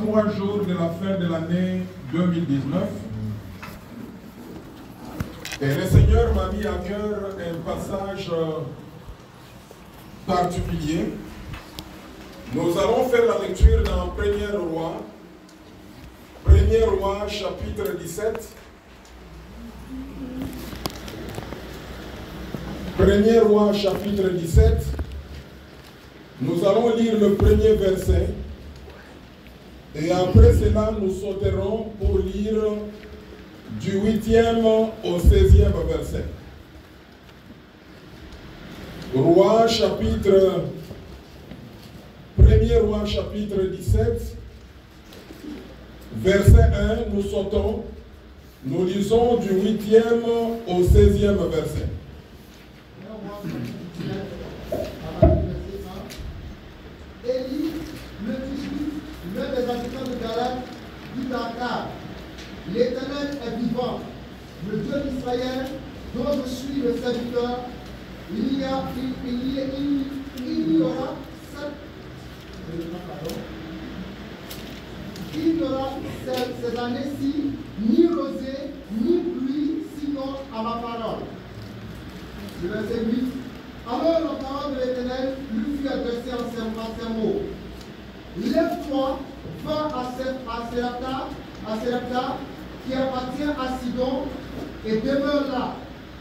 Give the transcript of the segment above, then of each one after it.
3 jours de la fin de l'année 2019. Et le Seigneur m'a mis à cœur un passage particulier. Nous allons faire la lecture dans 1er Roi. 1er Roi, chapitre 17. 1er Roi, chapitre 17. Nous allons lire le premier verset. Et après cela, nous sauterons pour lire du 8e au 16e verset. Roi, chapitre 1er Roi, chapitre 17, verset 1, nous sautons. Nous lisons du 8e au 16e verset. Élie, le Tishbite, l'un des habitants de Galaad, dit à Akab: L'Éternel est vivant, le Dieu d'Israël, dont je suis le serviteur. Il y aura ces années-ci ni rosée, ni pluie, sinon à ma parole. Le verset 8. Alors la parole de l'Éternel lui fut adressée en ces mots. Lève-toi, va à Serepta, qui appartient à Sidon, et demeure là.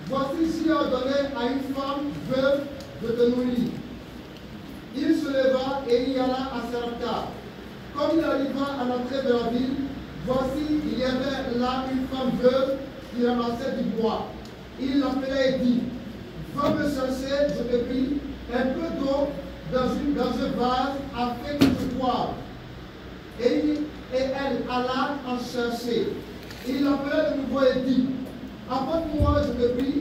Voici, j'ai ordonné à une femme veuve de te nourrir. Il se leva et il y alla à Serepta. Comme il arriva à l'entrée de la ville, voici, il y avait là une femme veuve qui ramassait du bois. Il l'appela et dit: Va me chercher, je te prie, un peu d'eau dans un vase afin que je boive. Et elle alla en chercher. Il l'appela de nouveau et dit: Apporte-moi, je te prie,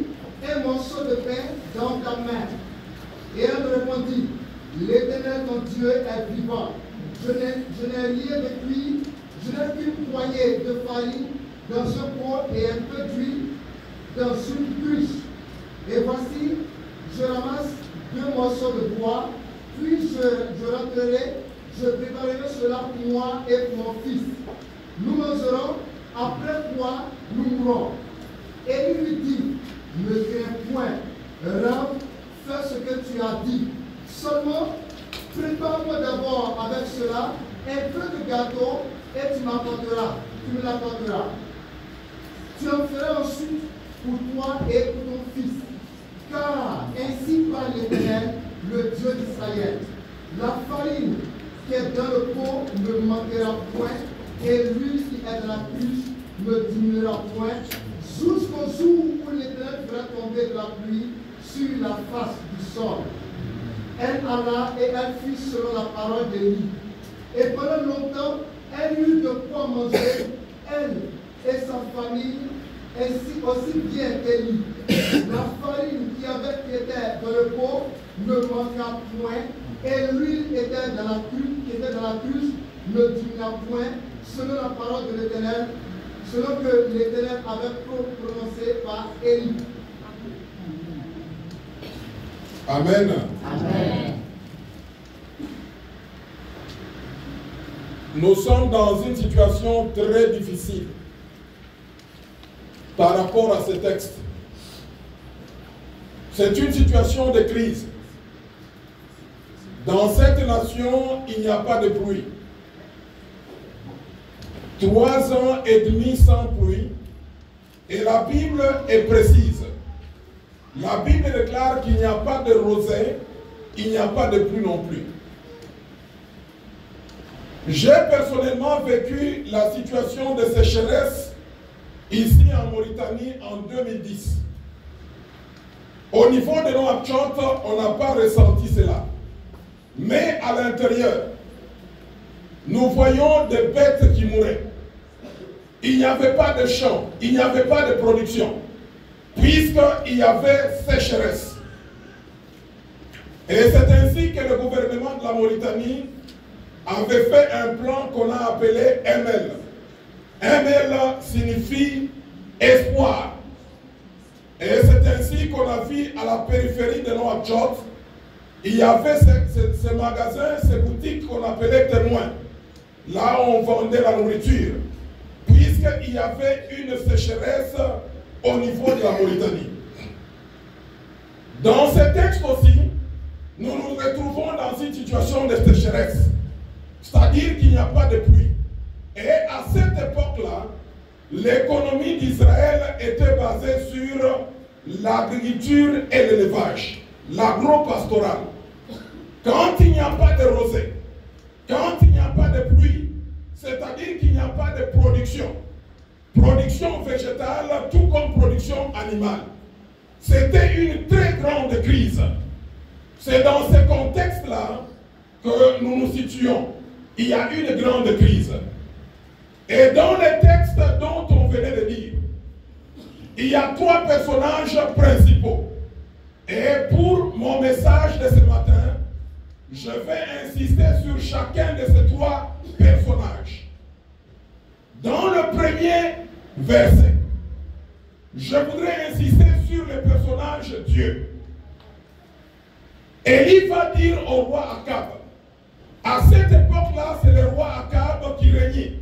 un morceau de pain dans ta main. Et elle répondit: L'Éternel ton Dieu est vivant. Je n'ai rien de cuit, je n'ai qu'une poignée de farine dans un pot et un peu d'huile dans une cruche. Et voici, je ramasse 2 morceaux de bois, puis je rentrerai, je préparerai cela pour moi et pour mon fils. Nous mangerons, après quoi nous mourrons. Et il lui dit: Ne crains point, Ram, fais ce que tu as dit. Seulement, prépare-moi d'abord avec cela un peu de gâteau et tu me l'apporteras. Tu en feras ensuite pour toi et pour ton fils. Car ainsi parle l'Éternel, le Dieu d'Israël. La farine qui est dans le pot ne manquera point, et l'huile qui est dans la cruche ne diminuera point, jusqu'au jour où l'Éternel fera tomber de la pluie sur la face du sol. Elle alla et elle fit selon la parole d'Élie. Et pendant longtemps, elle eut de quoi manger, elle et sa famille, ainsi aussi bien qu'Élie. La farine qui était dans le pot ne manqua point, et l'huile qui était dans la cruche ne diminua point, selon la parole de l'Éternel, selon que l'Éternel avait prononcé par Élie. Amen. Amen. Nous sommes dans une situation très difficile par rapport à ce texte. C'est une situation de crise. Dans cette nation, il n'y a pas de pluie. 3 ans et demi sans pluie. Et la Bible est précise. La Bible déclare qu'il n'y a pas de rosée, il n'y a pas de pluie non plus. J'ai personnellement vécu la situation de sécheresse ici en Mauritanie en 2010. Au niveau de Nouakchott, on n'a pas ressenti cela. Mais à l'intérieur, nous voyons des bêtes qui mouraient. Il n'y avait pas de champs, il n'y avait pas de production, puisqu'il y avait sécheresse. Et c'est ainsi que le gouvernement de la Mauritanie avait fait un plan qu'on a appelé ML. ML signifie espoir. Et c'est ainsi qu'on a vu à la périphérie de Nouakchott, il y avait ces magasins, ces boutiques qu'on appelait témoins. là où on vendait la nourriture, puisqu'il y avait une sécheresse au niveau de la Mauritanie. Dans ce texte aussi, nous nous retrouvons dans une situation de sécheresse, c'est-à-dire qu'il n'y a pas de pluie. Et à cette époque-là, l'économie d'Israël était basée sur l'agriculture et l'élevage, l'agro-pastoral. Quand il n'y a pas de rosée, quand il n'y a pas de pluie, c'est-à-dire qu'il n'y a pas de production végétale, tout comme production animale. C'était une très grande crise. C'est dans ce contexte-là que nous nous situons. Il y a une grande crise. Et dans les textes dont on venait de lire, il y a 3 personnages principaux. Et pour mon message de ce matin, je vais insister sur chacun de ces 3 personnages. Dans le premier verset, je voudrais insister sur le personnage Dieu. Élie va dire au roi Akab, à cette époque-là, c'est le roi Akab qui régnait.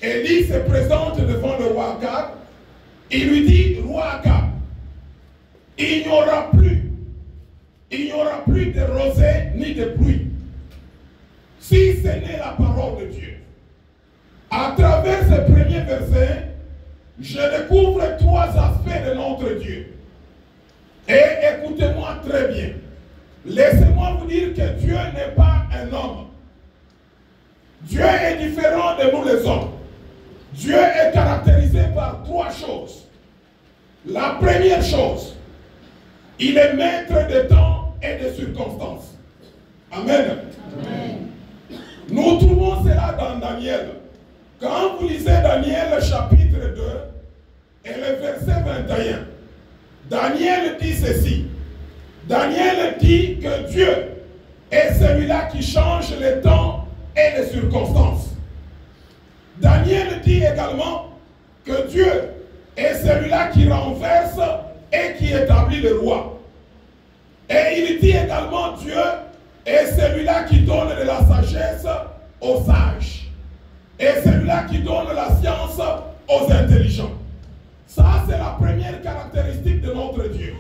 Élie se présente devant le roi Akab, il lui dit, roi Akab, il n'y aura plus de rosée ni de pluie, si ce n'est la parole de Dieu. À travers ce premier verset, je découvre 3 aspects de notre Dieu. Et écoutez-moi très bien. Laissez-moi vous dire que Dieu n'est pas un homme. Dieu est différent de nous les hommes. Dieu est caractérisé par 3 choses. La première chose, il est maître des temps et des circonstances. Amen. Amen. Nous trouvons cela dans Daniel. Quand vous lisez Daniel chapitre 2 et le verset 21, Daniel dit ceci. Daniel dit que Dieu est celui-là qui change les temps et les circonstances. Daniel dit également que Dieu est celui-là qui renverse et qui établit le roi. Et il dit également Dieu est celui-là qui donne de la sagesse aux sages. Et celui-là qui donne la science aux intelligents. Ça, c'est la première caractéristique de notre Dieu.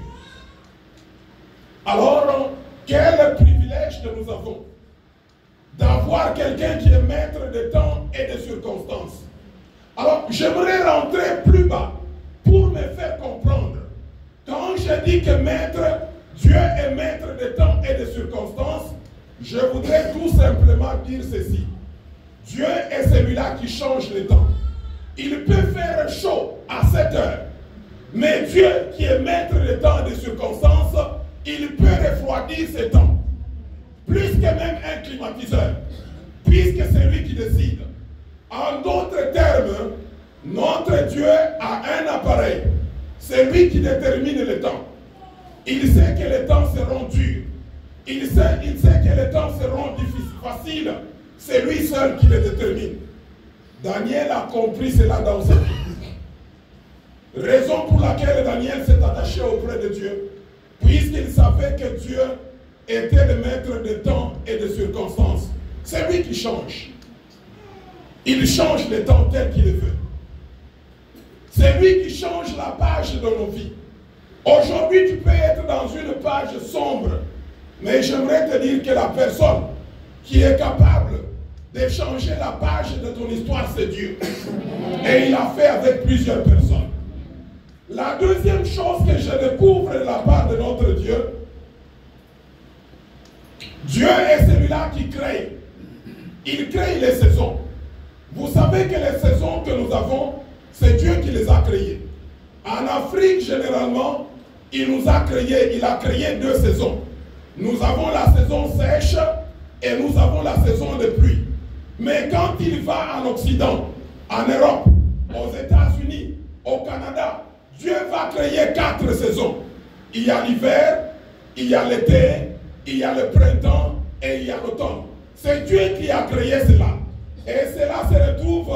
Alors, quel privilège que nous avons d'avoir quelqu'un qui est maître des temps et des circonstances. Alors, j'aimerais rentrer plus bas pour me faire comprendre. Quand je dis que Dieu est maître des temps et des circonstances, je voudrais tout simplement dire ceci. Dieu est celui-là qui change les temps. Il peut faire chaud à 7 heures. Mais Dieu qui est maître des temps et des circonstances, il peut refroidir ces temps. Plus que même un climatiseur. Puisque c'est lui qui décide. En d'autres termes, notre Dieu a un appareil. C'est lui qui détermine le temps. Il sait que les temps seront durs. Il sait que les temps seront faciles. C'est lui seul qui les détermine. Daniel a compris cela dans sa vie. Raison pour laquelle Daniel s'est attaché auprès de Dieu, puisqu'il savait que Dieu était le maître des temps et des circonstances. C'est lui qui change. Il change les temps tel qu'il le veut. C'est lui qui change la page de nos vies. Aujourd'hui, tu peux être dans une page sombre, mais j'aimerais te dire que la personne qui est capable de changer la page de ton histoire, c'est Dieu. Et il a fait avec plusieurs personnes. La deuxième chose que je découvre de la part de notre Dieu, Dieu est celui-là qui crée. Il crée les saisons. Vous savez que les saisons que nous avons, c'est Dieu qui les a créées. En Afrique, généralement, il nous a créé, il a créé 2 saisons. Nous avons la saison sèche et nous avons la saison de pluie. Mais quand il va en Occident, en Europe, aux États-Unis, au Canada, Dieu va créer 4 saisons. Il y a l'hiver, il y a l'été, il y a le printemps et il y a l'automne. C'est Dieu qui a créé cela. Et cela se retrouve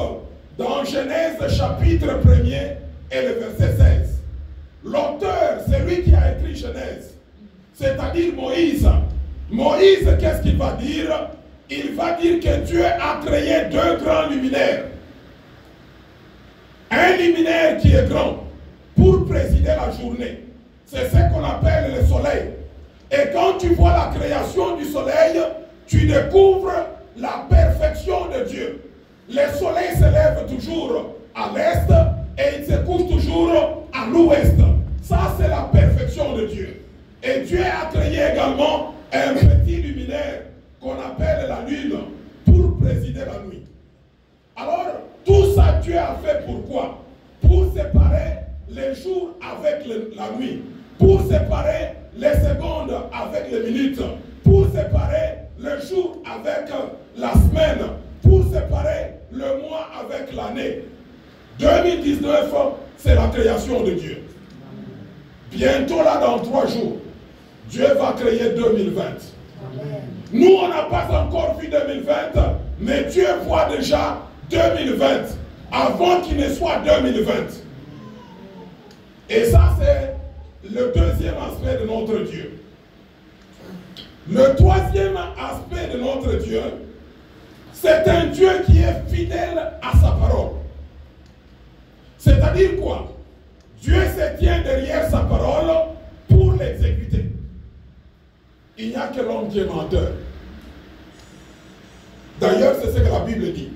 dans Genèse chapitre 1er et le verset 16. L'auteur, c'est lui qui a écrit Genèse, c'est-à-dire Moïse. Moïse, qu'est-ce qu'il va dire? il va dire que Dieu a créé deux grands luminaires. Un luminaire qui est grand pour présider la journée. C'est ce qu'on appelle le soleil. Et quand tu vois la création du soleil, tu découvres la perfection de Dieu. Le soleil se lève toujours à l'est et il se couche toujours à l'ouest. Ça, c'est la perfection de Dieu. Et Dieu a créé également un petit luminaire qu'on appelle la lune pour présider la nuit. Alors, tout ça, Dieu a fait pourquoi? Pour séparer les jours avec la nuit, pour séparer les secondes avec les minutes, pour séparer le jour avec la semaine, pour séparer le mois avec l'année. 2019, c'est la création de Dieu. Bientôt là, dans 3 jours, Dieu va créer 2020. Nous, on n'a pas encore vu 2020, mais Dieu voit déjà 2020, avant qu'il ne soit 2020. Et ça, c'est le deuxième aspect de notre Dieu. Le troisième aspect de notre Dieu, c'est un Dieu qui est fidèle à sa parole. C'est-à-dire quoi? Dieu se tient derrière sa parole pour l'exécuter. Il n'y a que l'homme qui est menteur. D'ailleurs, c'est ce que la Bible dit.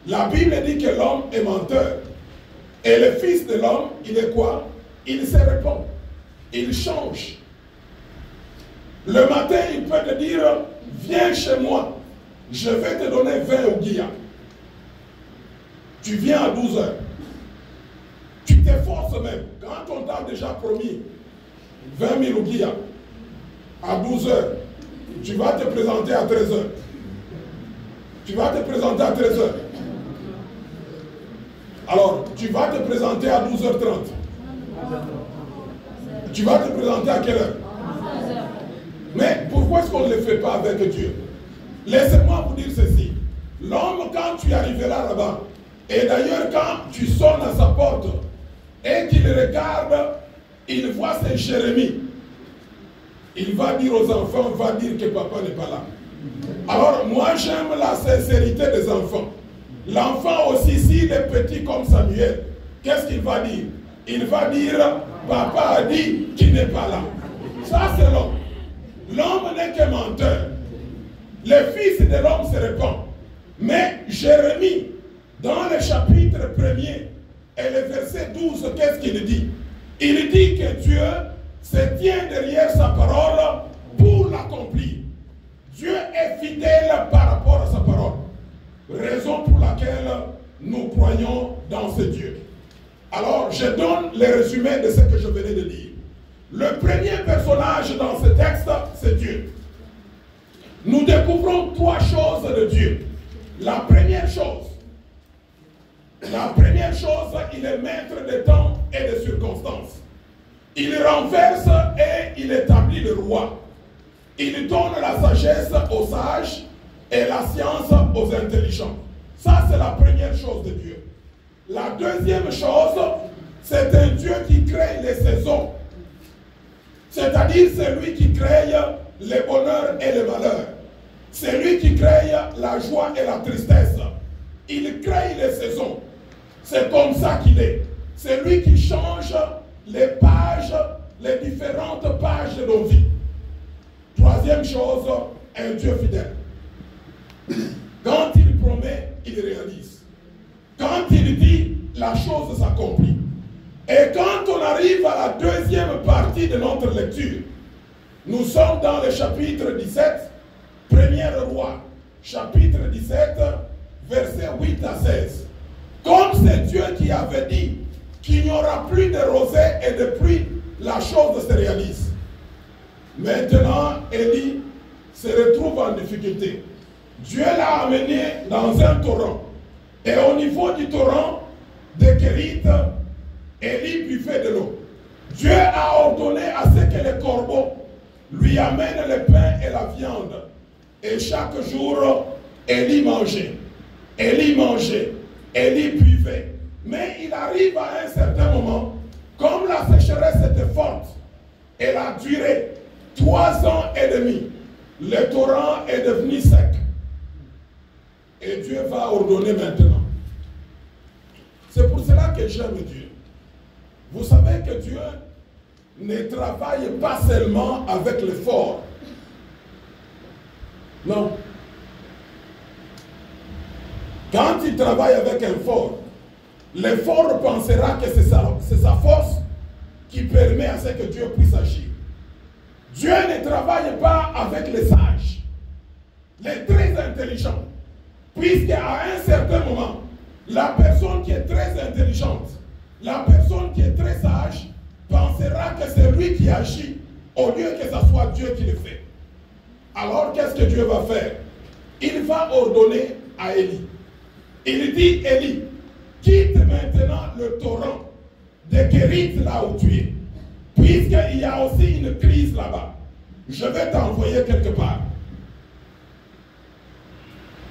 La Bible dit que l'homme est menteur. Et le Fils de l'homme, il est quoi? Il se répand. Il change. Le matin, il peut te dire, viens chez moi. Je vais te donner 20 ouguiya. Tu viens à 12 heures. Tu t'efforces même. Quand on t'a déjà promis 20 000 ouguiya à 12 heures, tu vas te présenter à 13 heures. Tu vas te présenter à 13 heures. Alors, tu vas te présenter à 12h30. Tu vas te présenter à quelle heure? Mais pourquoi est-ce qu'on ne le fait pas avec Dieu? Laissez-moi vous dire ceci. L'homme, quand tu arriveras là-bas, et d'ailleurs quand tu sonnes à sa porte, et qu'il regarde, il voit c'est Jérémie. Il va dire aux enfants, va dire que papa n'est pas là. Alors moi j'aime la sincérité des enfants. L'enfant aussi, s'il est petit comme Samuel, qu'est-ce qu'il va dire? Il va dire, papa a dit qu'il n'est pas là. Ça c'est l'homme. L'homme n'est que menteur. Le Fils de l'homme se répand. Mais Jérémie, dans le chapitre 1er et le verset 12, qu'est-ce qu'il dit? Il dit que Dieu se tient derrière sa parole pour l'accomplir. Dieu est fidèle par rapport à sa parole. Raison pour laquelle nous croyons dans ce Dieu. Alors, je donne le résumé de ce que je venais de dire. Le premier personnage dans ce texte, c'est Dieu. Nous découvrons 3 choses de Dieu. La première chose, il est maître des temps et des circonstances. Il renverse et il établit le roi. Il donne la sagesse aux sages et la science aux intelligents. Ça, c'est la première chose de Dieu. La deuxième chose, c'est un Dieu qui crée les saisons. C'est-à-dire, c'est lui qui crée le bonheur et le malheur. C'est lui qui crée la joie et la tristesse. Il crée les saisons. C'est comme ça qu'il est. C'est lui qui change les pages, les différentes pages de nos vies. Troisième chose, un Dieu fidèle. Quand il promet, il réalise. Quand il dit, la chose s'accomplit. Et quand on arrive à la deuxième partie de notre lecture, nous sommes dans le chapitre 17, premier roi, chapitre 17, versets 8 à 16. Comme c'est Dieu qui avait dit qu'il n'y aura plus de rosée et de pluie, la chose se réalise. Maintenant, Élie se retrouve en difficulté. Dieu l'a amené dans un torrent. Et au niveau du torrent de Kérit, Élie buvait de l'eau. Dieu a ordonné à ce que les corbeaux lui amènent le pain et la viande. Et chaque jour, Élie mangeait. Élie mangeait. Élie buvait. Mais il arrive à un certain moment, comme la sécheresse était forte, elle a duré 3 ans et demi. Le torrent est devenu sec. Et Dieu va ordonner maintenant. C'est pour cela que j'aime Dieu. Vous savez que Dieu ne travaille pas seulement avec le fort. Non. Quand il travaille avec un fort, le fort pensera que c'est sa force qui permet à ce que Dieu puisse agir. Dieu ne travaille pas avec les sages, les très intelligents, puisqu'à un certain moment, la personne qui est très intelligente, la personne qui est très sage, pensera que c'est lui qui agit, au lieu que ce soit Dieu qui le fait. Alors, qu'est-ce que Dieu va faire? Il va ordonner à Élie. Il dit, Élie, quitte maintenant le torrent de Kérit là où tu es, puisqu'il y a aussi une crise là-bas. Je vais t'envoyer quelque part.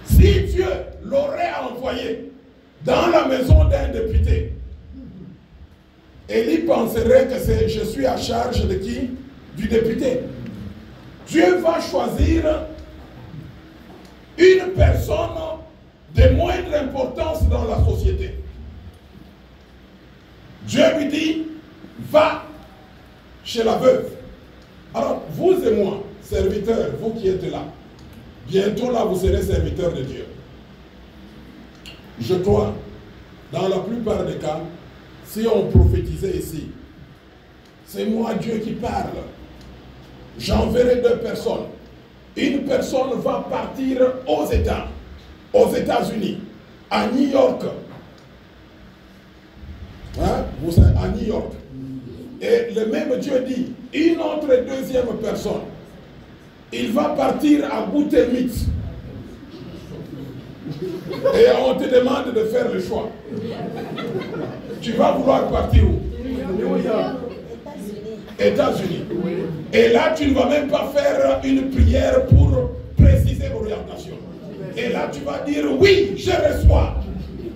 Si Dieu l'aurait envoyé dans la maison d'un député, Élie penserait que je suis à charge de qui? Du député. Dieu va choisir une personne de moindre importance dans la société. Dieu lui dit, va chez la veuve. Alors, vous et moi, serviteurs, vous qui êtes là, bientôt là, vous serez serviteurs de Dieu. Je crois, dans la plupart des cas, si on prophétisait ici, c'est moi Dieu qui parle. J'enverrai deux personnes. Une personne va partir aux États-Unis, à New York. Hein? Vous savez, à New York. Et le même Dieu dit, une autre deuxième personne, il va partir à Boutémit. Et on te demande de faire le choix. Tu vas vouloir partir où? États-Unis. Et là, tu ne vas même pas faire une prière pour préciser l'orientation. Et là, tu vas dire, oui, je reçois.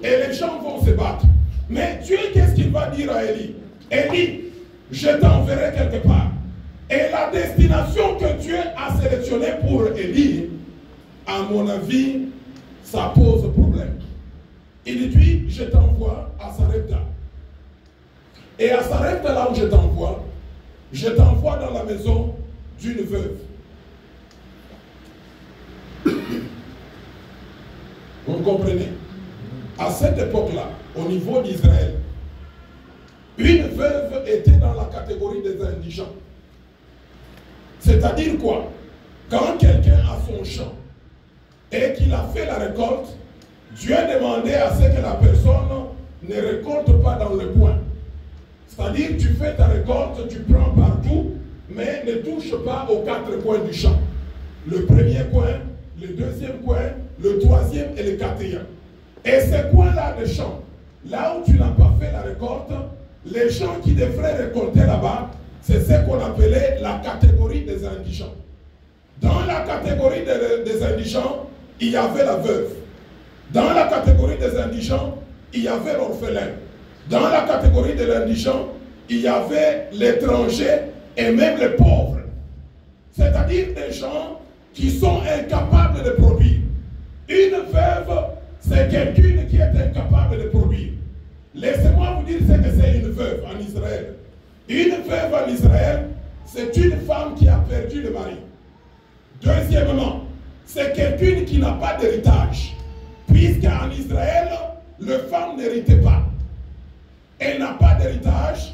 Et les gens vont se battre. Mais Dieu, qu'est-ce qu'il va dire à Élie? Élie, je t'enverrai quelque part. Et la destination que Dieu a sélectionnée pour Élie, à mon avis, ça pose problème. Il dit, je t'envoie à Sarepta. Et à Sarepta, là où je t'envoie dans la maison d'une veuve. Vous comprenez? À cette époque-là, au niveau d'Israël, une veuve était dans la catégorie des indigents. C'est-à-dire quoi? Quand quelqu'un a son champ et qu'il a fait la récolte, Dieu demandait à ce que la personne ne récolte pas dans le coin. C'est-à-dire, tu fais ta récolte, tu prends partout, mais ne touche pas aux quatre coins du champ. Le premier coin, le deuxième coin, le troisième et le quatrième. Et ces coins-là de champ, là où tu n'as pas fait la récolte, les gens qui devraient récolter là-bas, c'est ce qu'on appelait la catégorie des indigents. Dans la catégorie des indigents, il y avait la veuve. Dans la catégorie des indigents, il y avait l'orphelin. Dans la catégorie de l'indigent, il y avait l'étranger et même les pauvres. C'est-à-dire des gens qui sont incapables de produire. Une veuve, c'est quelqu'un qui est incapable de produire. Laissez-moi vous dire ce que c'est une veuve en Israël. Une veuve en Israël, c'est une femme qui a perdu le mari. Deuxièmement, c'est quelqu'un qui n'a pas d'héritage. Puisqu'en Israël, les femmes n'héritaient pas. Elle n'a pas d'héritage,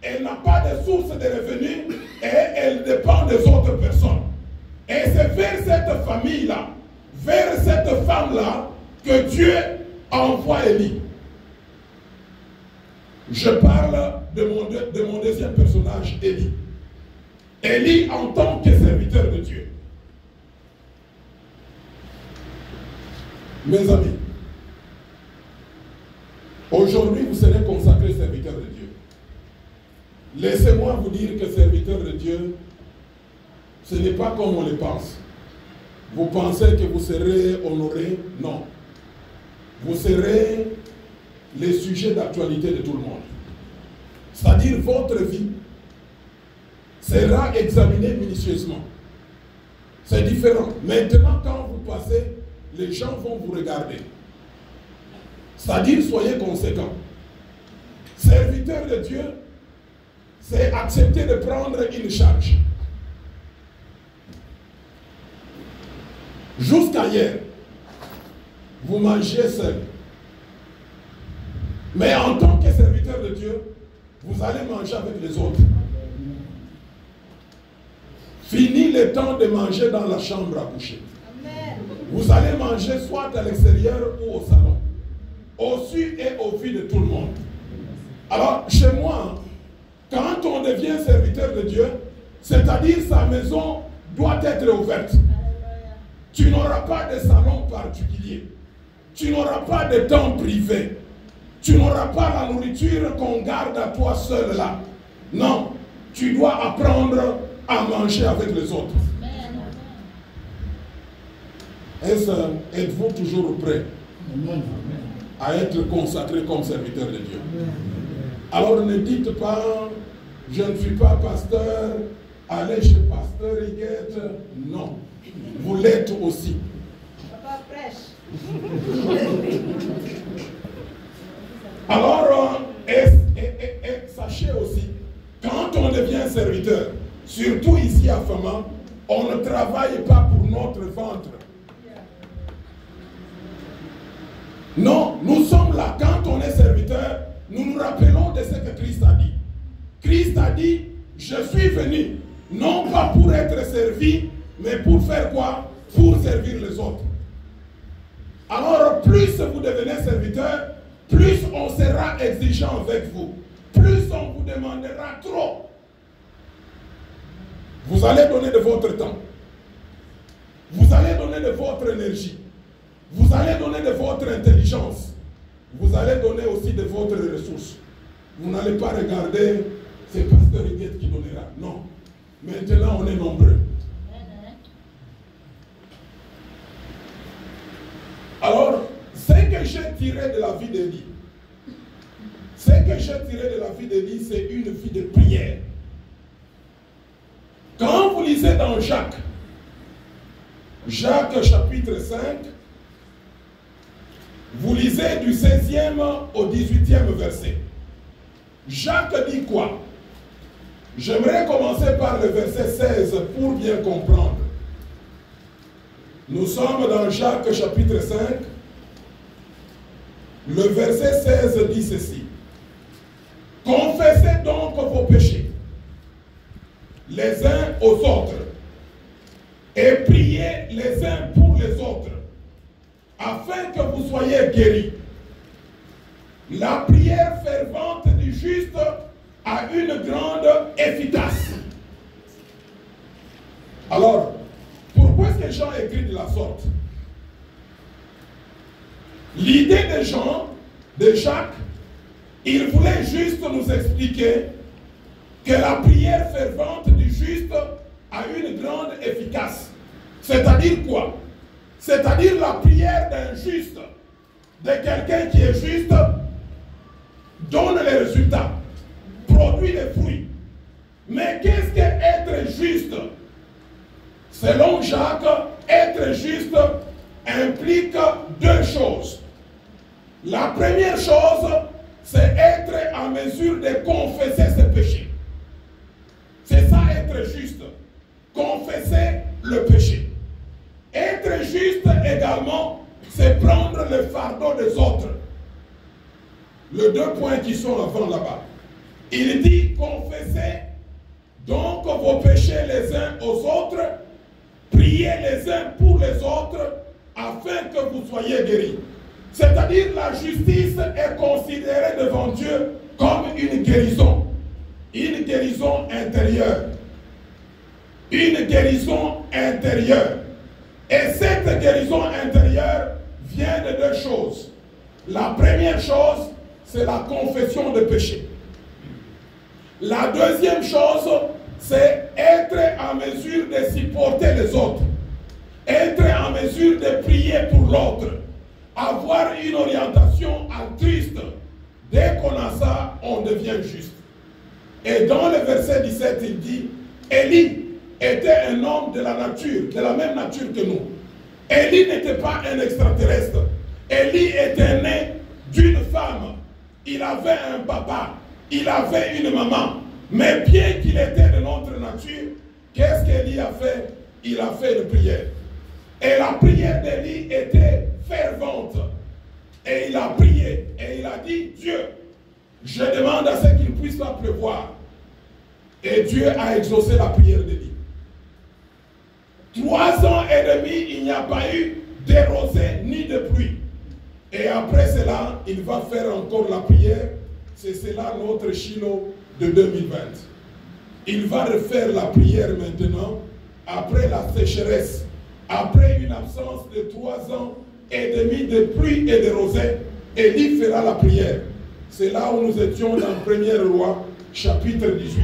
elle n'a pas de source de revenus et elle dépend des autres personnes. Et c'est vers cette famille-là, vers cette femme-là, que Dieu envoie Élie. Je parle de mon deuxième personnage, Élie. Élie en tant que serviteur de Dieu. Mes amis, aujourd'hui vous serez consacrés serviteurs de Dieu. Laissez-moi vous dire que serviteur de Dieu, ce n'est pas comme on le pense. Vous pensez que vous serez honoré? Non. Vous serez les sujets d'actualité de tout le monde. C'est-à-dire votre vie sera examinée minutieusement. C'est différent. Maintenant, quand vous passez les gens vont vous regarder. C'est-à-dire, soyez conséquents. Serviteur de Dieu, c'est accepter de prendre une charge. Jusqu'à hier, vous mangiez seul. Mais en tant que serviteur de Dieu, vous allez manger avec les autres. Fini le temps de manger dans la chambre à coucher. Vous allez manger soit à l'extérieur ou au salon. Au su et au vu de tout le monde. Alors, chez moi, quand on devient serviteur de Dieu, c'est-à-dire sa maison doit être ouverte. Tu n'auras pas de salon particulier. Tu n'auras pas de temps privé. Tu n'auras pas la nourriture qu'on garde à toi seul là. Non, tu dois apprendre à manger avec les autres. Êtes-vous toujours prêt à être consacré comme serviteur de Dieu? Alors ne dites pas, je ne suis pas pasteur, allez chez pasteur Higuette. Non, vous l'êtes aussi. Papa prêche. Alors, sachez aussi, quand on devient serviteur, surtout ici à Fama, on ne travaille pas pour notre ventre. Non, nous sommes là. Quand on est serviteur, nous nous rappelons de ce que Christ a dit. Christ a dit, je suis venu, non pas pour être servi, mais pour faire quoi? Pour servir les autres. Alors, plus vous devenez serviteur, plus on sera exigeant avec vous. Plus on vous demandera trop. Vous allez donner de votre temps. Vous allez donner de votre énergie. Vous allez donner de votre intelligence. Vous allez donner aussi de votre ressources. Vous n'allez pas regarder, c'est pasteur Higuette qui donnera. Non. Maintenant, on est nombreux. Alors, ce que j'ai tiré de la vie d'Élie, c'est une vie de prière. Quand vous lisez dans Jacques chapitre 5, vous lisez du 16e au 18e verset. Jacques dit quoi? J'aimerais commencer par le verset 16 pour bien comprendre. Nous sommes dans Jacques chapitre 5. Le verset 16 dit ceci. Confessez donc vos péchés les uns aux autres et priez les uns pour les autres afin que vous soyez guéris. La prière fervente du juste a une grande efficace. Alors, pourquoi est-ce que Jean écrit de la sorte? L'idée de Jacques, il voulait juste nous expliquer que la prière fervente du juste a une grande efficace. C'est-à-dire quoi? C'est-à-dire la prière d'un juste, de quelqu'un qui est juste, donne les résultats, produit les fruits. Mais qu'est-ce que être juste? Selon Jacques, être juste implique deux choses. La première chose, c'est être en mesure de confesser ses péchés. C'est ça être juste. Confesser le péché. Être juste également, c'est prendre le fardeau des autres. Les deux points qui sont avant là-bas. Il dit confessez donc vos péchés les uns aux autres, priez les uns pour les autres, afin que vous soyez guéris. C'est-à-dire la justice est considérée devant Dieu comme une guérison intérieure. Une guérison intérieure. Et cette guérison intérieure vient de deux choses. La première chose, c'est la confession de péché. La deuxième chose, c'est être en mesure de supporter les autres. Être en mesure de prier pour l'autre. Avoir une orientation altruiste. Dès qu'on a ça, on devient juste. Et dans le verset 17, il dit, Élie était un homme de la nature, de la même nature que nous. Élie n'était pas un extraterrestre. Élie était né d'une femme. Il avait un papa. Il avait une maman. Mais bien qu'il était de notre nature, qu'est-ce qu'Élie a fait? Il a fait une prière. Et la prière d'Élie était fervente. Et il a prié. Et il a dit, Dieu, je demande à ce qu'il ne puisse pas pleuvoir. Et Dieu a exaucé la prière d'Élie. 3 ans et demi, il n'y a pas eu de rosée ni de pluie. Et après cela, il va faire encore la prière. C'est cela notre Shiloh de 2020. Il va refaire la prière maintenant, après la sécheresse, après une absence de 3 ans et demi de pluie et de rosée. Élie fera la prière. C'est là où nous étions dans 1er Roi, chapitre 18.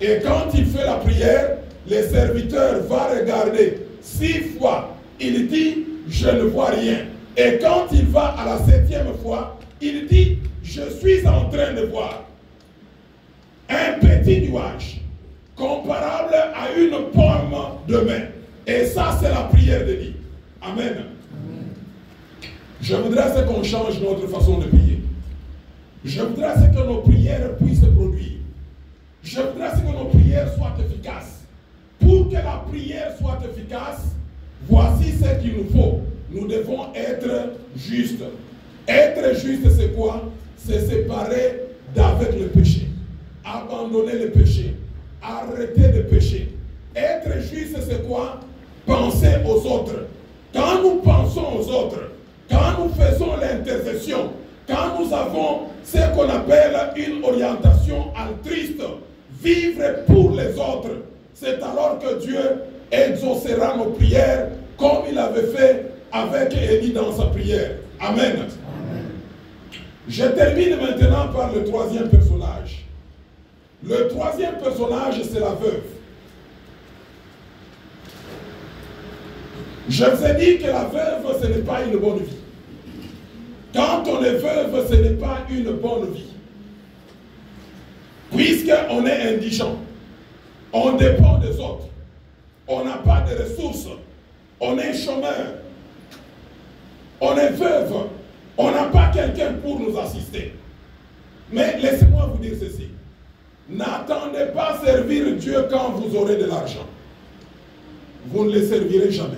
Et quand il fait la prière, les serviteurs vont regarder 6 fois. Il dit, je ne vois rien. Et quand il va à la 7e fois, il dit, je suis en train de voir un petit nuage comparable à une paume de main. Et ça, c'est la prière d'Élie. Amen. Je voudrais qu'on change notre façon de prier. Je voudrais que nos prières puissent se produire. Je voudrais que nos prières soient efficaces. Pour que la prière soit efficace, voici ce qu'il nous faut. Nous devons être justes. Être juste, c'est quoi? C'est séparer d'avec le péché. Abandonner le péché. Arrêter de pécher. Être juste, c'est quoi? Penser aux autres. Quand nous pensons aux autres, quand nous faisons l'intercession, quand nous avons ce qu'on appelle une orientation altruiste, vivre pour les autres, c'est alors que Dieu exaucera nos prières comme il avait fait avec Élie dans sa prière. Amen. Amen. Je termine maintenant par le 3e personnage. Le 3e personnage, c'est la veuve. Je vous ai dit que la veuve, ce n'est pas une bonne vie. Quand on est veuve, ce n'est pas une bonne vie. Puisqu'on est indigent, on dépend des autres, on n'a pas de ressources, on est chômeur, on est veuve, on n'a pas quelqu'un pour nous assister. Mais laissez-moi vous dire ceci. N'attendez pas servir Dieu quand vous aurez de l'argent. Vous ne le servirez jamais.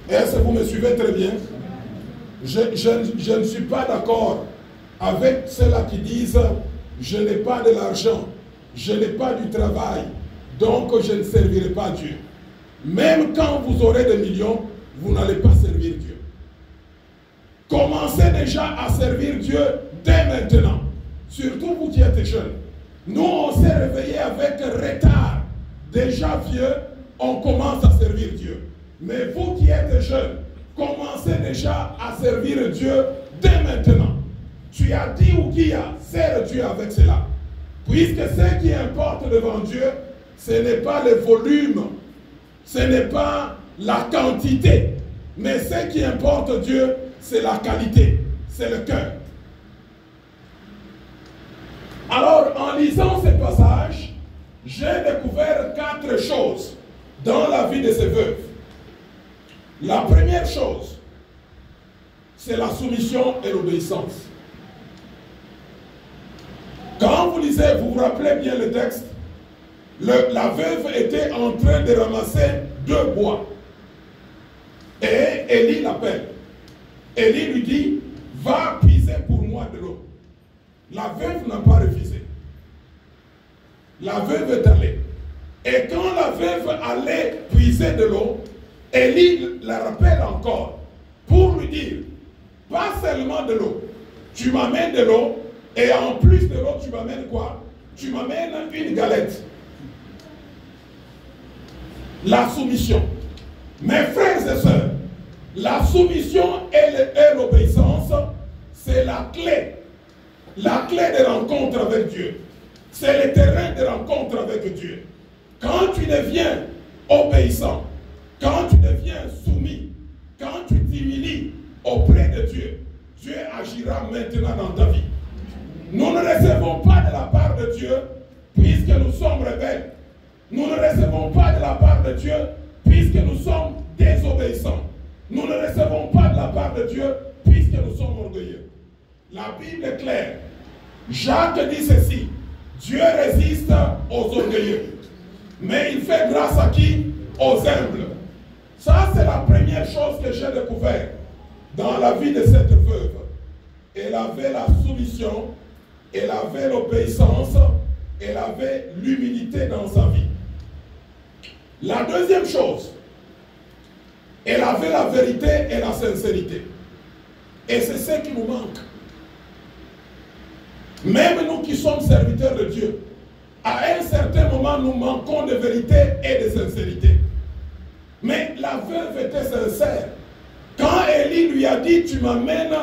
Est-ce que vous me suivez très bien? Je ne suis pas d'accord avec ceux-là qui disent « Je n'ai pas de l'argent, je n'ai pas du travail, donc je ne servirai pas Dieu. » Même quand vous aurez des millions, vous n'allez pas servir Dieu. Commencez déjà à servir Dieu dès maintenant. Surtout vous qui êtes jeunes. Nous, on s'est réveillés avec retard. Déjà vieux, on commence à servir Dieu. Mais vous qui êtes jeunes, commencez déjà à servir Dieu dès maintenant. Tu as dit ou qui a, sers Dieu avec cela. Puisque ce qui importe devant Dieu, ce n'est pas le volume, ce n'est pas la quantité, mais ce qui importe Dieu, c'est la qualité, c'est le cœur. Alors, en lisant ce passage, j'ai découvert 4 choses dans la vie de ces veuves. La première chose, c'est la soumission et l'obéissance. Quand vous lisez, vous vous rappelez bien le texte, la veuve était en train de ramasser 2 bois. Et Élie l'appelle. Élie lui dit, va puiser pour moi de l'eau. La veuve n'a pas refusé. La veuve est allée. Et quand la veuve allait puiser de l'eau, Élie la rappelle encore pour lui dire, pas seulement de l'eau, tu m'amènes de l'eau et en plus de l'eau, tu m'amènes quoi? Tu m'amènes une galette. La soumission. Mes frères et sœurs, la soumission et l'obéissance, c'est la clé. La clé de rencontre avec Dieu. C'est le terrain de rencontre avec Dieu. Quand tu deviens obéissant, quand tu deviens soumis, quand tu t'humilies auprès de Dieu, Dieu agira maintenant dans ta vie. Nous ne recevons pas de la part de Dieu puisque nous sommes rebelles. Nous ne recevons pas de la part de Dieu puisque puisque nous sommes désobéissants. Nous ne recevons pas de la part de Dieu puisque nous sommes orgueilleux. La Bible est claire. Jacques dit ceci. Dieu résiste aux orgueilleux. Mais il fait grâce à qui? Aux humbles. Ça, c'est la première chose que j'ai découvert dans la vie de cette veuve. Elle avait la soumission, elle avait l'obéissance, elle avait l'humilité dans sa vie. La deuxième chose, elle avait la vérité et la sincérité. Et c'est ce qui nous manque. Même nous qui sommes serviteurs de Dieu, à un certain moment, nous manquons de vérité et de sincérité. Mais la veuve était sincère. Quand Élie lui a dit, tu m'amènes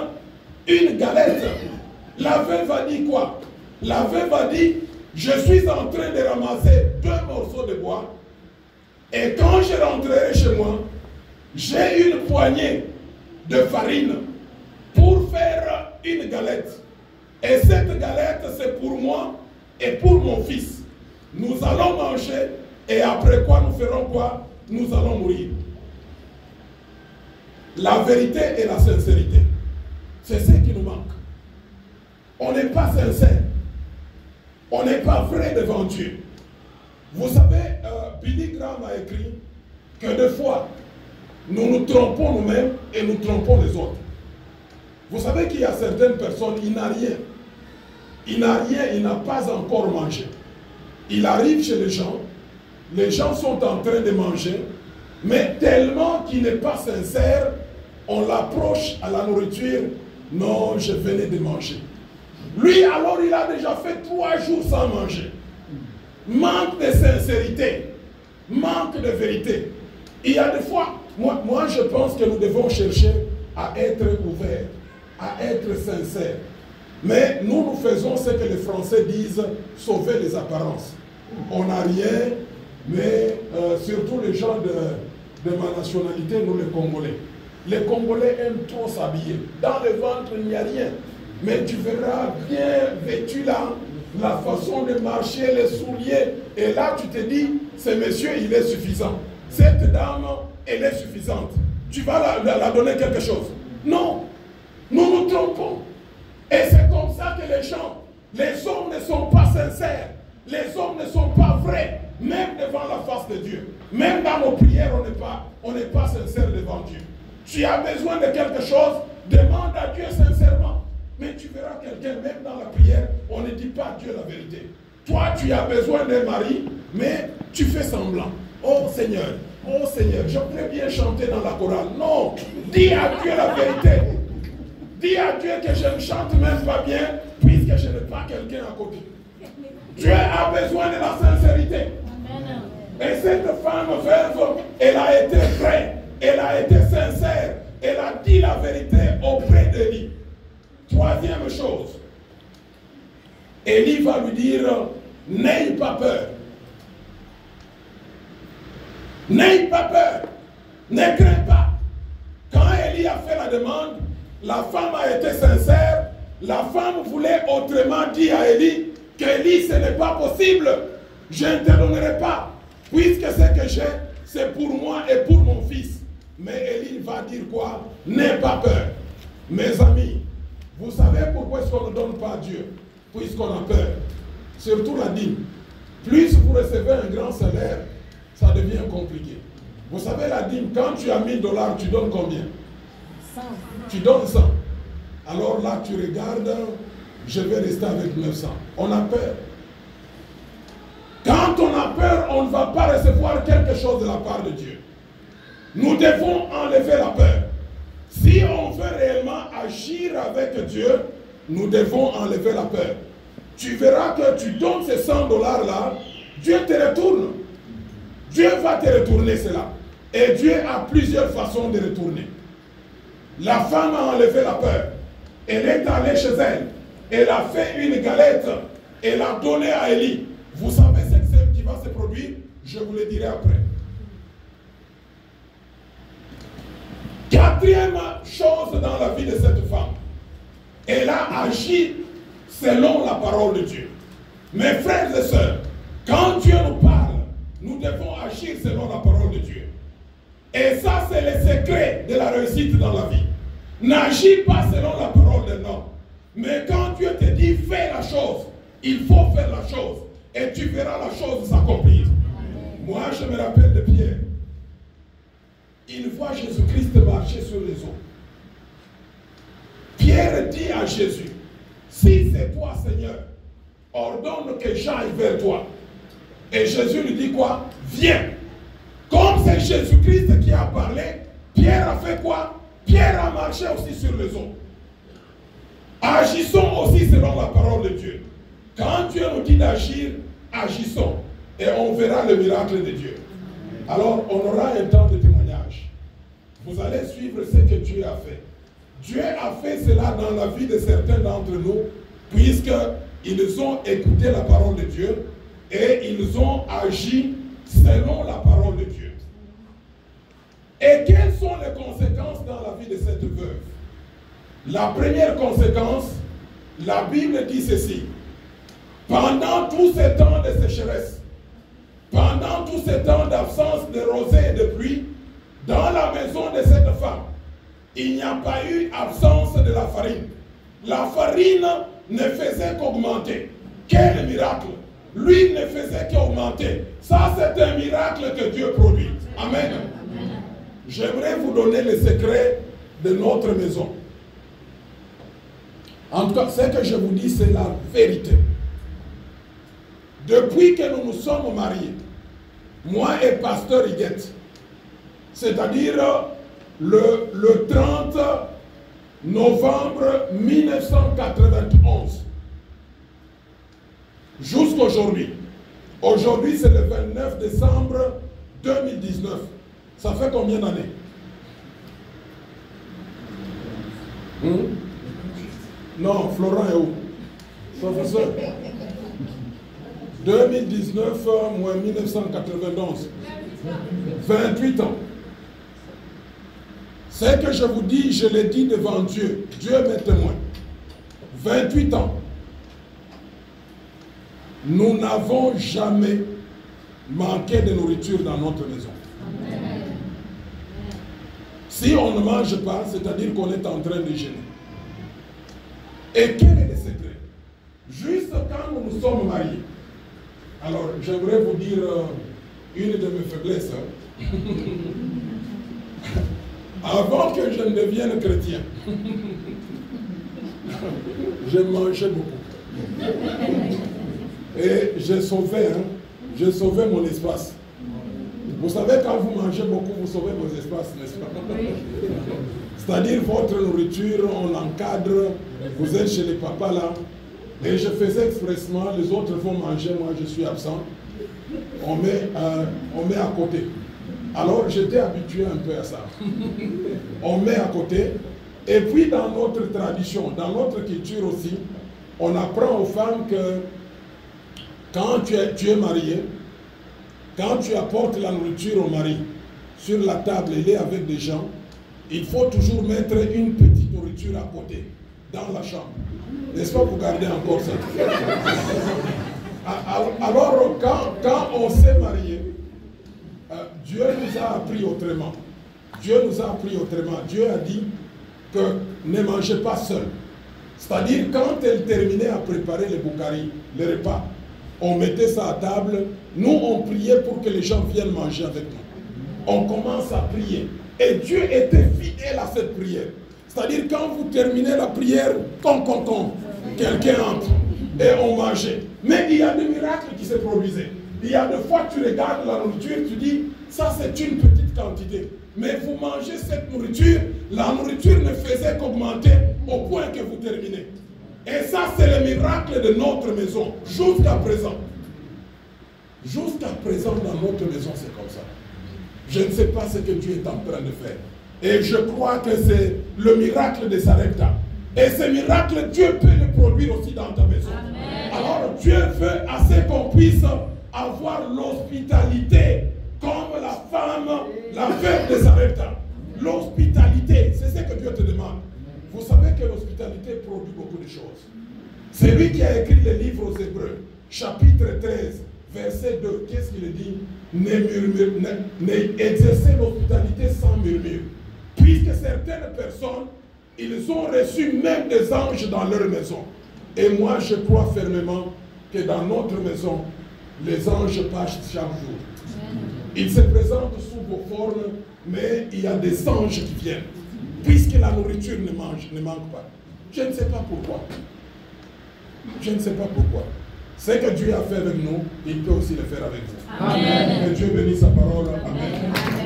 une galette, la veuve a dit quoi? La veuve a dit, je suis en train de ramasser 2 morceaux de bois, et quand je rentrerai chez moi, j'ai une poignée de farine pour faire une galette. Et cette galette, c'est pour moi et pour mon fils. Nous allons manger, et après quoi nous ferons quoi? Nous allons mourir. La vérité et la sincérité. C'est ce qui nous manque. On n'est pas sincère. On n'est pas vrai devant Dieu. Vous savez, Billy Graham a écrit que des fois, nous nous trompons nous-mêmes et nous trompons les autres. Vous savez qu'il y a certaines personnes, il n'a rien. Il n'a rien, il n'a pas encore mangé. Il arrive chez les gens sont en train de manger, mais tellement qu'il n'est pas sincère, on l'approche à la nourriture. Non, je venais de manger. Lui, alors, il a déjà fait 3 jours sans manger. Manque de sincérité, manque de vérité. Il y a des fois, moi je pense que nous devons chercher à être ouverts, à être sincères. Mais nous faisons ce que les Français disent, sauver les apparences. On n'a rien, mais surtout les gens de ma nationalité, nous les Congolais. Les Congolais aiment trop s'habiller. Dans le ventre, il n'y a rien. Mais tu verras bien vêtu là, la façon de marcher, les souliers. Et là, tu te dis, ce monsieur, il est suffisant. Cette dame, elle est suffisante. Tu vas la donner quelque chose. Non, nous nous trompons. Et c'est comme ça que les gens, les hommes ne sont pas sincères. Les hommes ne sont pas vrais, même devant la face de Dieu. Même dans nos prières, on n'est pas sincère devant Dieu. Tu as besoin de quelque chose, demande à Dieu sincèrement. Mais tu verras quelqu'un, même dans la prière, on ne dit pas à Dieu la vérité. Toi, tu as besoin d'un mari, mais tu fais semblant. Oh Seigneur, je voudrais bien chanter dans la chorale. Non, dis à Dieu la vérité. Dis à Dieu que je ne chante même pas bien, puisque je n'ai pas quelqu'un à côté. Dieu a besoin de la sincérité. Amen. Et cette femme veuve, elle a été vraie, elle a été sincère, elle a dit la vérité auprès d'Élie. Troisième chose, Élie va lui dire, n'aie pas peur. N'aie pas peur. Ne crains pas. Quand Élie a fait la demande, la femme a été sincère. La femme voulait autrement dire à Élie qu'Élie, ce n'est pas possible. Je ne te donnerai pas. Puisque ce que j'ai, c'est pour moi et pour mon fils. Mais Élie va dire quoi? N'aie pas peur. Mes amis, vous savez pourquoi est-ce qu'on ne donne pas à Dieu? Puisqu'on a peur. Surtout la dîme. Plus vous recevez un grand salaire, ça devient compliqué. Vous savez la dîme, quand tu as 1 000 $, tu donnes combien? 100. Tu donnes 100. Alors là, tu regardes, je vais rester avec 900. On a peur. Quand on a peur, on ne va pas recevoir quelque chose de la part de Dieu. Nous devons enlever la peur. Si on veut réellement agir avec Dieu, nous devons enlever la peur. Tu verras que tu donnes ces 100 $ là, Dieu te retourne. Dieu va te retourner cela. Et Dieu a plusieurs façons de retourner. La femme a enlevé la peur. Elle est allée chez elle. Elle a fait une galette. Elle a donné à Élie. Vous savez ce qui va se produire? Je vous le dirai après. Quatrième chose dans la vie de cette femme. Elle a agi selon la parole de Dieu. Mes frères et sœurs, quand Dieu nous parle, nous devons agir selon la parole de Dieu. Et ça, c'est le secret de la réussite dans la vie. N'agis pas selon la parole d'un homme. Mais quand Dieu te dit, fais la chose, il faut faire la chose. Et tu verras la chose s'accomplir. Moi, je me rappelle de Pierre. Il voit Jésus-Christ marcher sur les eaux. Pierre dit à Jésus, si c'est toi, Seigneur, ordonne que j'aille vers toi. Et Jésus lui dit quoi? Viens. Comme c'est Jésus-Christ qui a parlé, Pierre a fait quoi? Pierre a marché aussi sur les eaux. Agissons aussi selon la parole de Dieu. Quand Dieu nous dit d'agir, agissons. Et on verra le miracle de Dieu. Alors, on aura un temps de témoignage. Vous allez suivre ce que Dieu a fait. Dieu a fait cela dans la vie de certains d'entre nous, puisqu'ils ont écouté la parole de Dieu et ils ont agi selon la parole de Dieu. Et quelles sont les conséquences dans la vie de cette veuve? La première conséquence, la Bible dit ceci. Pendant tous ces temps de sécheresse, pendant tous ces temps d'absence de rosée et de pluie, dans la maison de cette femme, il n'y a pas eu absence de la farine. La farine ne faisait qu'augmenter. Quel miracle! Lui ne faisait qu'augmenter. Ça, c'est un miracle que Dieu produit. Amen. J'aimerais vous donner le secret de notre maison. En tout cas, ce que je vous dis, c'est la vérité. Depuis que nous nous sommes mariés, moi et Pasteur Higuette, c'est-à-dire le 30 novembre 1991, jusqu'aujourd'hui. Aujourd'hui, c'est le 29 décembre 2019. Ça fait combien d'années? Non, Florent est où? Professeur. 2019 moins 1991. 28 ans. Ce que je vous dis, je l'ai dit devant Dieu. Dieu m'est témoin. 28 ans. Nous n'avons jamais manqué de nourriture dans notre maison. Si on ne mange pas, c'est-à-dire qu'on est en train de jeûner. Et quel est le secret? Juste quand nous nous sommes mariés. Alors, j'aimerais vous dire une de mes faiblesses. Avant que je ne devienne chrétien, je mangeais beaucoup. Et je sauvais mon espace. Vous savez, quand vous mangez beaucoup, vous sauvez vos espaces, n'est-ce pas? C'est-à-dire, votre nourriture, on l'encadre, vous êtes chez les papas là, et je faisais expressement, les autres vont manger, moi je suis absent, on met à côté. Alors, j'étais habitué un peu à ça. On met à côté, et puis dans notre tradition, dans notre culture aussi, on apprend aux femmes que quand tu es marié, quand tu apportes la nourriture au mari sur la table, il est avec des gens, il faut toujours mettre une petite nourriture à côté, dans la chambre. N'est-ce pas, vous gardez encore ça? Alors, quand on s'est marié, Dieu nous a appris autrement. Dieu nous a appris autrement. Dieu a dit que ne mangez pas seul. C'est-à-dire, quand elle terminait à préparer les boucaris, les repas, on mettait ça à table. Nous, on priait pour que les gens viennent manger avec nous. On commence à prier. Et Dieu était fidèle à cette prière. C'est-à-dire, quand vous terminez la prière, quelqu'un entre et on mangeait. Mais il y a des miracles qui se produisaient. Il y a des fois, tu regardes la nourriture, tu dis, ça c'est une petite quantité. Mais vous mangez cette nourriture, la nourriture ne faisait qu'augmenter au point que vous terminez. Et ça, c'est le miracle de notre maison, jusqu'à présent. Jusqu'à présent, dans notre maison, c'est comme ça. Je ne sais pas ce que Dieu est en train de faire. Et je crois que c'est le miracle de Sarepta. Et ce miracle, Dieu peut le produire aussi dans ta maison. Amen. Alors, Dieu veut assez qu'on puisse avoir l'hospitalité comme la femme, la veuve de Sarepta. L'hospitalité, c'est ce que Dieu te demande. Vous savez que l'hospitalité produit beaucoup de choses. C'est lui qui a écrit le livre aux Hébreux, chapitre 13, verset 2, qu'est-ce qu'il dit? N'exercez l'hospitalité sans murmure. Puisque certaines personnes, ils ont reçu même des anges dans leur maison. Et moi, je crois fermement que dans notre maison, les anges passent chaque jour. Ils se présentent sous vos formes, mais il y a des anges qui viennent. Puisque la nourriture ne manque pas. Je ne sais pas pourquoi. Je ne sais pas pourquoi. Ce que Dieu a fait avec nous, il peut aussi le faire avec vous. Amen. Que Dieu bénisse sa parole. Amen.